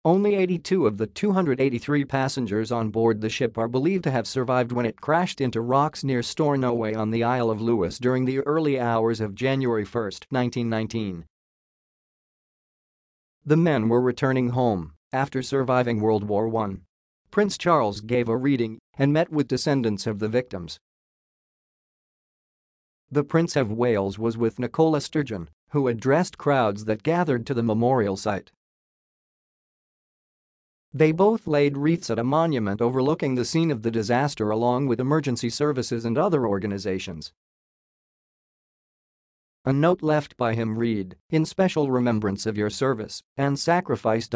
Only 82 of the 283 passengers on board the ship are believed to have survived when it crashed into rocks near Stornoway on the Isle of Lewis during the early hours of January 1, 1919. The men were returning home after surviving World War I. Prince Charles gave a reading and met with descendants of the victims. The Prince of Wales was with Nicola Sturgeon, who addressed crowds that gathered to the memorial site. They both laid wreaths at a monument overlooking the scene of the disaster along with emergency services and other organizations. A note left by him read, "In special remembrance of your service and sacrifice."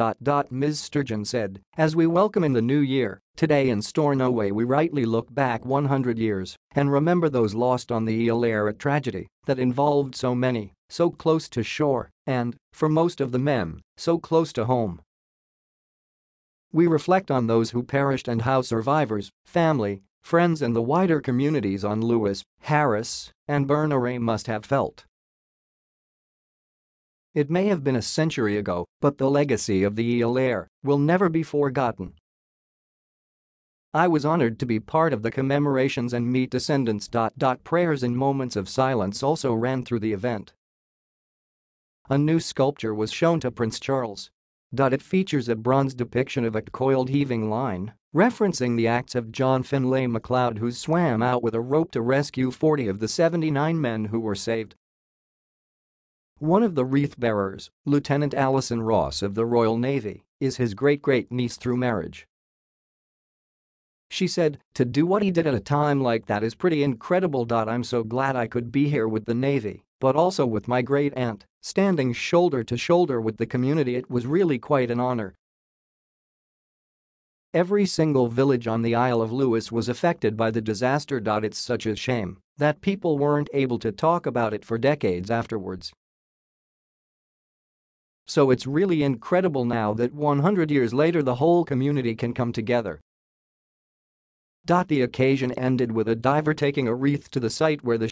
Ms. Sturgeon said, "As we welcome in the new year, today in Stornoway we rightly look back 100 years and remember those lost on the Iolaire, a tragedy that involved so many, so close to shore, and, for most of the men, so close to home. We reflect on those who perished and how survivors, family, friends and the wider communities on Lewis, Harris, and Berneray must have felt. It may have been a century ago, but the legacy of the Iolaire will never be forgotten. I was honored to be part of the commemorations and meet descendants. Prayers and moments of silence also ran through the event. A new sculpture was shown to Prince Charles. It features a bronze depiction of a coiled heaving line, referencing the acts of John Finlay Macleod, who swam out with a rope to rescue 40 of the 79 men who were saved. One of the wreath-bearers, Lieutenant Alison Ross of the Royal Navy, is his great-great-niece through marriage. She said, "To do what he did at a time like that is pretty incredible. I'm so glad I could be here with the Navy, but also with my great-aunt, standing shoulder to shoulder with the community. It was really quite an honor." Every single village on the Isle of Lewis was affected by the disaster. It's such a shame that people weren't able to talk about it for decades afterwards. So it's really incredible now that 100 years later the whole community can come together. The occasion ended with a diver taking a wreath to the site where the